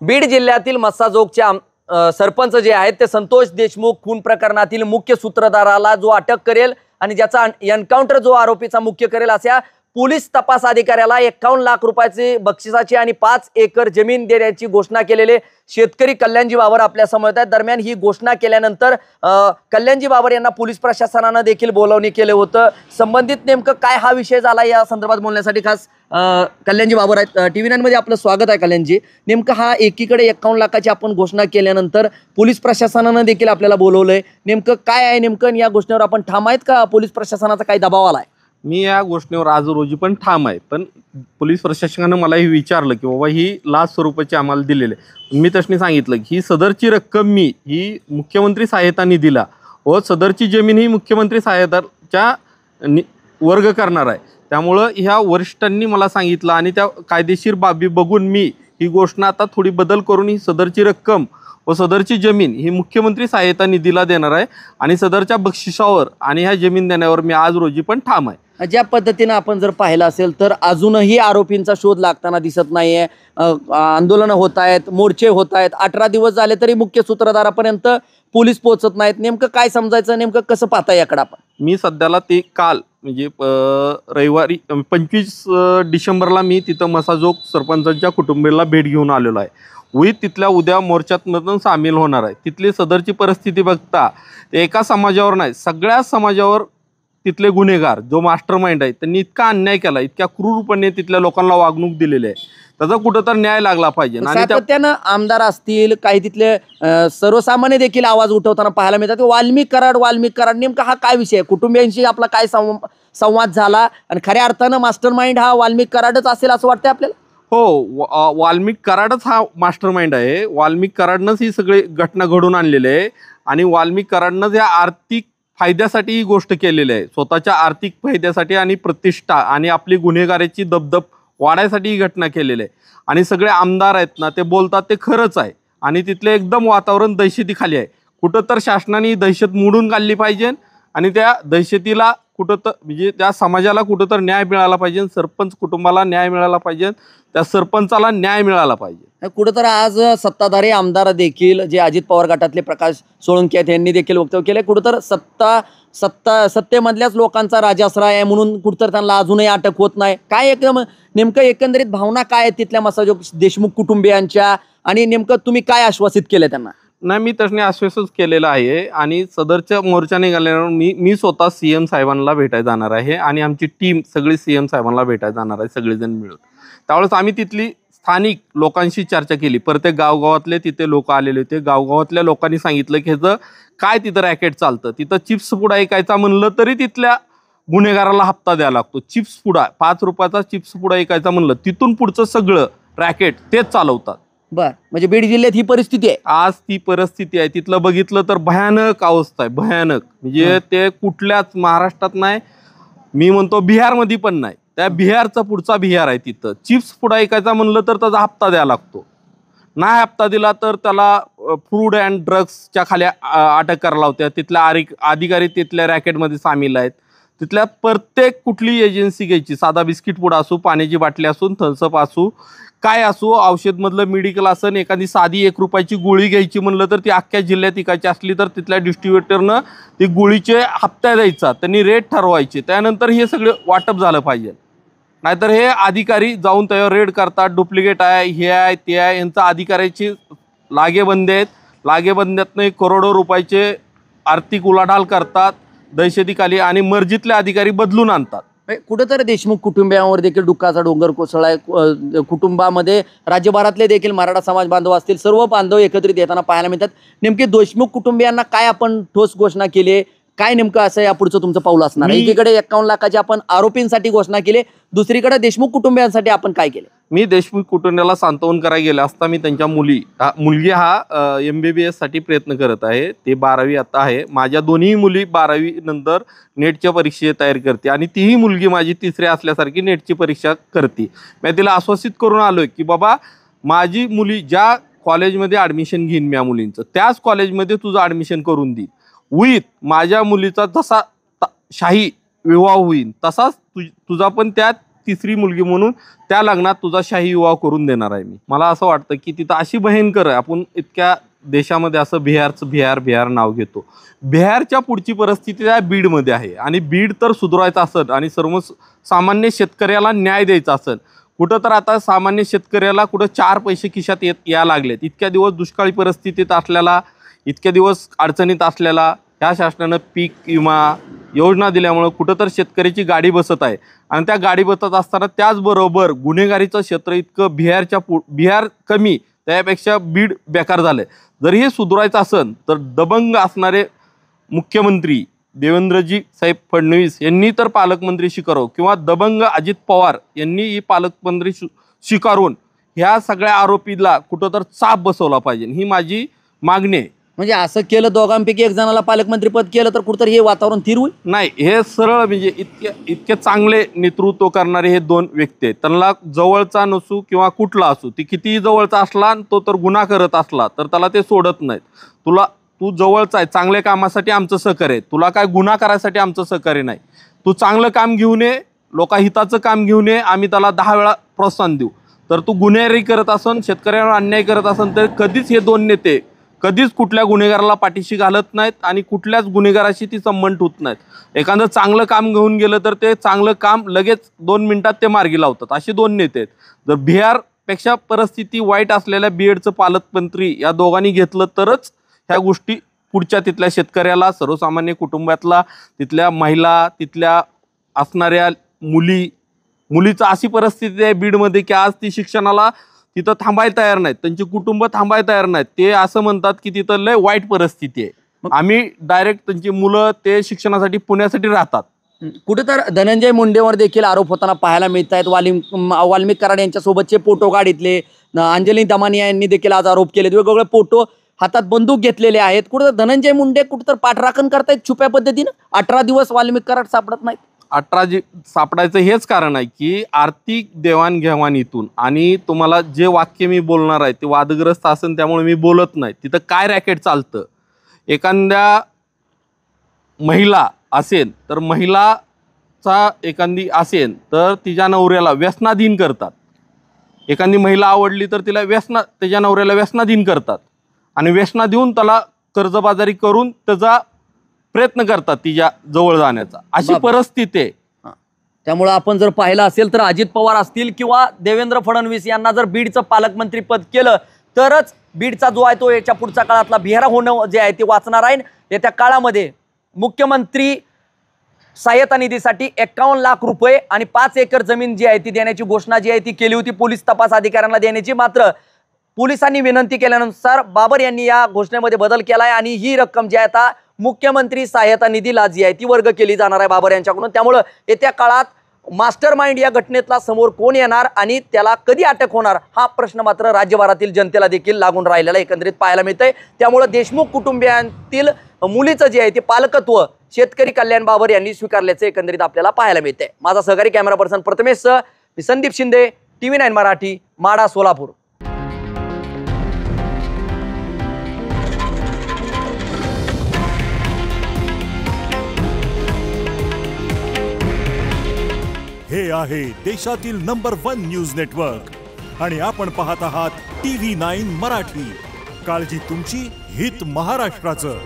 बीड जिल्ह्यातील मस्साजोगचे सरपंच जे आहेत ते संतोष देशमुख खून प्रकरणातील मुख्य सूत्रधाराला जो अटक करेल आणि ज्याचा एन्काउंटर जो आरोपीचा मुख्य करेल अशा पोलीस तपास अधिकाऱ्याला 51 लाख रुपयाची बक्षिसाची आणि 5 एकर जमीन देण्याची घोषणा केलेले शेतकरी कल्याणजी बाबर आपल्या समोर आहेत। दरम्यान ही घोषणा केल्यानंतर कल्याणजी बाबर यांना पोलीस प्रशासनाने देखील बोलावणी केले होतं। संबंधित नेमकं काय हा विषय झाला या संदर्भात बोलण्यासाठी खास कल्याणजी बाबर आहेत। TV9 मध्ये आपलं स्वागत आहे कल्याणजी। नेमकं हा एकीकडे 51 लाखाची आपण घोषणा केल्यानंतर पोलीस प्रशासनाने देखील आपल्याला बोलवलंय, नेमकं काय आहे नेमकं या घोषणेवर आपण ठाम आहेत का पोलीस प्रशासनाचा काही दबाव आलाय? मी या घोषणेवर आज रोजी पण ठाम आहे, पण पोलीस प्रशासनानं मला हे विचारलं की बाबा ही लाच स्वरूपाची आम्हाला दिलेली आहे। मी तसं सांगितलं की ही सदरची रक्कम मी ही मुख्यमंत्री सहायता निधीला व सदरची जमीन ही मुख्यमंत्री सहायताच्या वर्ग करणार आहे। त्यामुळं ह्या वरिष्ठांनी मला सांगितलं आणि त्या कायदेशीर बाबी बघून मी ही घोषणा आता थोडी बदल करून ही सदरची रक्कम व सदरची जमीन ही मुख्यमंत्री सहायता निधीला देणार आहे आणि सदरच्या बक्षिसावर आणि ह्या जमीन देण्यावर मी आज रोजी पण ठाम आहे। ज्या पद्धतीने आपण जर पाहिलं असेल तर अजूनही आरोपींचा शोध लागताना दिसत नाहीये। आंदोलन होत आहेत, मोर्चे होत आहेत, 18 दिवस झाले तरी मुख्य सूत्रधारापर्यंत पोलीस पोहोचत नाहीत। नेमकं काय समजायचं, नेमकं कसं पाहता याकडे आपण? मी सध्याला ते काल म्हणजे रविवारी 25 डिसेंबरला मी तिथं मसाजोग सरपंचांच्या कुटुंबियाला भेट घेऊन आलेलो आहे। तिथल्या उद्या मोर्चातमधून सामील होणार आहे। तिथली सदरची परिस्थिती बघता एका समाजावर नाही सगळ्या समाजावर तिथले गुन्हेगार जो मास्टर माइंड आहे त्यांनी इतका अन्याय केला, इतक्या क्रूरपणे तिथल्या लोकांना वागणूक दिलेली आहे, त्याचा कुठं तर न्याय लागला पाहिजे। आणि सातत्यानं आमदार असतील काही तिथले सर्वसामान्य देखील आवाज उठवताना पाहायला मिळतात। वाल्मिक कराड नेमका हा काय विषय? कुटुंबियांशी आपला काय संवाद झाला आणि खऱ्या अर्थानं मास्टर माइंड हा वाल्मिक कराडच असेल असं वाटतंय आपल्याला? हो, वाल्मिक कराडच हा मास्टर माइंड आहे। वाल्मिक कराडनंच ही सगळी घटना घडून आणलेली आहे आणि वाल्मिक कराडनंच या आर्थिक फायद्यासाठी ही गोष्ट केलेली आहे, स्वतःच्या आर्थिक फायद्यासाठी आणि प्रतिष्ठा आणि आपली गुन्हेगाराची दबदब वाढायसाठी ही घटना केलेली आहे। आणि सगळे आमदार आहेत ना ते बोलतात ते खरंच आहे आणि तिथले एकदम वातावरण दहशतीखाली आहे। कुठं तर शासनाने दहशत मोडून काढली पाहिजे आणि त्या दहशतीला कुठं तर म्हणजे त्या समाजाला कुठं तर न्याय मिळाला पाहिजे, सरपंच कुटुंबाला न्याय मिळाला पाहिजे, त्या सरपंचाला न्याय मिळाला पाहिजे। कुठंतर आज सत्ताधारी आमदार देखील जे अजित पवार गटातले प्रकाश सोळंकी आहेत यांनी देखील वक्तव्य केले, कुठंतर सत्तेमधल्याच लोकांचा राजाश्रय आहे म्हणून कुठंतर त्यांना अजूनही अटक होत नाही। काय एकदम नेमकं एकंदरीत भावना काय आहेत तिथल्या मसाजोग देशमुख कुटुंबियांच्या आणि नेमकं तुम्ही काय आश्वासित केले त्यांना? नाही, मी तसं आश्वासच केलेलं आहे आणि सदरच्या मोर्चा निघाल्यावर मी स्वतः CM साहेबांना भेटायला जाणार आहे आणि आमची टीम सगळी CM साहेबांना भेटायला जाणार आहे सगळेजण मिळून। त्यावेळेस आम्ही तिथली स्थानिक लोकांशी चर्चा केली, प्रत्येक गावगावातले तिथे लोक आलेले होते। गावगावातल्या लोकांनी सांगितलं की ह्याचं काय तिथं रॅकेट चालतं, तिथं चिप्स पुडा ऐकायचा म्हणलं तरी तिथल्या गुन्हेगाराला हप्ता द्यावा लागतो। चिप्स पुडा 5 रुपयाचा चिप्स पुडा ऐकायचा म्हणलं तिथून पुढचं सगळं रॅकेट तेच चालवतात। बर, म्हणजे बीड जिल्ह्यात ही परिस्थिती आहे आज, ती परिस्थिती आहे। तिथलं बघितलं तर भयानक अवस्था आहे, भयानक म्हणजे ते कुठल्याच महाराष्ट्रात नाही, मी म्हणतो बिहारमध्ये पण नाही, त्या बिहारचा पुढचा बिहार आहे। तिथं चिप्स पुडा ऐकायचा म्हणलं तर त्याचा हप्ता द्यावा लागतो, नाही हप्ता दिला तर त्याला फूड अँड ड्रग्सच्या खाली अटक करायला लावत्या। तिथल्या अधिकारी तिथल्या रॅकेटमध्ये सामील आहेत। तिथल्या प्रत्येक कुठली एजन्सी घ्यायची, साधा बिस्किट पुडा असो, पाण्याची बाटली असो, थम्सअप असो, काय असो, औषधमधलं मेडिकल असन, एखादी साधी 1 रुपयाची गोळी घ्यायची म्हणलं तर ती अख्ख्या जिल्ह्यात इकायची असली तर तिथल्या डिस्ट्रीब्युटरनं ती गोळीचे हप्ता द्यायचा, त्यांनी रेट ठरवायचे, त्यानंतर हे सगळं वाटप झालं पाहिजे। नाहीतर हे अधिकारी जाऊन त्यावर रेड करतात, डुप्लिकेट आहे, हे आहे, ते आहे, यांचा अधिकाऱ्याची लागेबंदी आहेत। लागेबंद्यातनं करोडो रुपयाचे आर्थिक उलाढाल करतात दहशतीखाली आणि मर्जीतले अधिकारी बदलून आणतात। कुठेतरी देशमुख कुटुंबियांवर देखील दुःखाचा डोंगर कोसळलाय। कुटुंबामध्ये राज्यभरातले देखील मराठा समाज बांधव असतील, सर्व बांधव एकत्रित येताना पाहायला मिळतात। नेमके देशमुख कुटुंबियांना काय आपण ठोस घोषणा केली, काय नेमकं असं यापुढचं तुमचं पाऊल असणार? एकीकडे 51 लाखाची आपण आरोपींसाठी घोषणा केली, दुसरीकडे देशमुख कुटुंबियांसाठी आपण काय केलं? मी देशमुख कुटुंबाला सांत्वन करायला गेला असता मी त्यांच्या मुलगी हा MBBS साठी प्रयत्न करत आहे, ते 12वी आता आहे। माझ्या दोन्ही मुली 12वी नंतर नेटच्या परीक्षेची तयारी करते आणि तीही मुलगी माझी 3री असल्यासारखी नेटची परीक्षा करते। मी तिला आश्वासित करून आलोय की बाबा माझी मुली ज्या कॉलेजमध्ये ॲडमिशन घेईन मी मुलींचं त्याच कॉलेजमध्ये तुझं ॲडमिशन करून देईन, माझ्या मुलीचा जसा शाही विवाह होईल तसाच तुझा पण त्या तिसरी मुलगी म्हणून त्या लग्नात तुझा शाही विवाह करून देणार आहे मी. मला असं वाटतं की तिथं अशी भयंकर आहे. आपण इतक्या देशामध्ये असं बिहार नाव घेतो. बिहारच्या पुढची परिस्थिती त्या बीडमध्ये आहे आणि बीड तर सुधारायचं असेल आणि सर्वसामान्य शेतकऱ्याला न्याय द्यायचा असेल, कुठं तर आता सामान्य शेतकऱ्याला कुठं 4 पैसे खिशात या लागलेत. इतक्या दिवस दुष्काळी परिस्थितीत असलेला, इतक्या दिवस अडचणीत असलेला ह्या शासनानं पीक विमा योजना दिल्यामुळं कुठं तर शेतकऱ्याची गाडी बसत आहे. आणि त्या गाडी बसत असताना त्याचबरोबर गुन्हेगारीचं क्षेत्र इतकं बिहार कमी, त्यापेक्षा बीड बेकार झालं आहे. जर हे सुधारायचं असेल तर दबंग असणारे मुख्यमंत्री देवेंद्रजी साहेब फडणवीस यांनी तर पालकमंत्री स्वीकारावं किंवा दबंग अजित पवार यांनी ही पालकमंत्री स्वीकारून ह्या सगळ्या आरोपीला कुठं तर चाप बसवला पाहिजे, ही माझी मागणी आहे. म्हणजे असं केलं दोघांपैकी एक जणाला पालकमंत्री पद केलं तर कुठंतरी हे वातावरण स्थिर होईल? नाही, हे सरळ म्हणजे इतके चांगले नेतृत्व करणारे हे 2 व्यक्ती आहेत. त्यांना जवळचा नसू किंवा कुठला असू, ती कितीही जवळचा असला तो तर गुन्हा करत असला तर त्याला ते सोडत नाहीत. तू जवळचा आहे, चांगल्या कामासाठी आमचं सहकार्य आहे, तुला काय गुन्हा करायसाठी आमचं सहकार्य नाही. तू चांगलं काम घेऊन ये, लोकाहिताचं काम घेऊन ये, आम्ही त्याला 10 वेळा प्रोत्साहन देऊ. तर तू गुन्हेगारी करत असन, शेतकऱ्यांवर अन्याय करत असन तर कधीच हे 2 नेते कधीच कुठल्या गुन्हेगाराला पाठीशी घालत नाहीत आणि कुठल्याच गुन्हेगाराशी ती संबंध होत नाहीत. एखादं चांगलं काम घेऊन गेलं तर ते चांगलं काम लगेच 2 मिनिटात ते मार्गी लावतात. असे 2 नेते आहेत. जर बिहारपेक्षा परिस्थिती वाईट असलेल्या बीडचं पालकमंत्री या दोघांनी घेतलं तरच ह्या गोष्टी पुढच्या तिथल्या शेतकऱ्याला, सर्वसामान्य कुटुंबातला, तिथल्या महिला, तिथल्या असणाऱ्या मुलीचं अशी परिस्थिती आहे बीडमध्ये की आज ती शिक्षणाला तिथं थांबायला तयार नाहीत, त्यांची कुटुंब थांबायला तयार नाहीत. ते असं म्हणतात की तिथं लय वाईट परिस्थिती आहे, आम्ही डायरेक्ट त्यांची मुलं ते शिक्षणासाठी पुण्यासाठी राहतात. कुठे तर धनंजय मुंडेवर देखील आरोप होताना पाहायला मिळत आहेत. वाल्मिक कराड यांच्यासोबतचे फोटो काढितले, अंजली दमानिया यांनी देखील आज आरोप केले, वेगवेगळे फोटो, हातात बंदूक घेतलेले आहेत. कुठं धनंजय मुंडे कुठं तर पाठराखण करतायत छुप्या पद्धतीनं. 18 दिवस वाल्मिक कराड सापडत नाहीत. 18 सापडायचं हेच कारण आहे की आर्थिक देवाणघेवाणीतून, आणि तुम्हाला जे वाक्य मी बोलणार आहे ते वादग्रस्त असेल त्यामुळे मी बोलत नाही. तिथं काय रॅकेट चालतं, एखाद्या महिला असेल तर महिलाचा एखादी असेल तर तिच्या नवऱ्याला व्यसनाधीन करतात. एखादी महिला आवडली तर तिला त्याच्या नवऱ्याला व्यसनाधीन करतात आणि व्यसना देऊन त्याला कर्जबाजारी करून त्याचा प्रयत्न करतात तिच्या जवळ जाण्याचा. अशी परिस्थिती आहे. त्यामुळे आपण जर पाहिलं असेल तर अजित पवार असतील किंवा देवेंद्र फडणवीस यांना जर बीडचं पालकमंत्री पद केलं तरच बीडचा जो आहे तो याच्या पुढच्या काळातला बिहार होणं जे आहे ते वाचणार आहे. येत्या काळामध्ये मुख्यमंत्री सहाय्यता निधीसाठी 51 लाख रुपये आणि 5 एकर जमीन जी आहे ती देण्याची घोषणा जी आहे ती केली होती पोलीस तपास अधिकाऱ्यांना देण्याची. मात्र पोलिसांनी विनंती केल्यानुसार बाबर यांनी या घोषणेमध्ये बदल केलाय आणि ही रक्कम जी आहे आता मुख्यमंत्री सहाय्यता निधीला जी आहे ती वर्ग केली जाणार आहे बाबर यांच्याकडून. त्यामुळे येत्या काळात मास्टर माइंड या घटनेतला समोर कोण येणार आणि त्याला कधी अटक होणार हा प्रश्न मात्र राज्यभरातील जनतेला देखील लागून राहिलेला एकंदरीत पाहायला मिळतंय. त्यामुळे देशमुख कुटुंबियांतील मुलीचं जे आहे ते पालकत्व शेतकरी कल्याण बाबर यांनी स्वीकारल्याचं एकंदरीत आपल्याला पाहायला मिळतंय. माझा सहकारी कॅमेरा पर्सन प्रथमेश मी संदीप शिंदे, TV9 मराठी, माडा, सोलापूर. हे आहे देशातील नंबर 1 न्यूज नेटवर्क आणि आपण पाहत आहात TV9 मराठी. काळजी तुमची, हित महाराष्ट्राचं.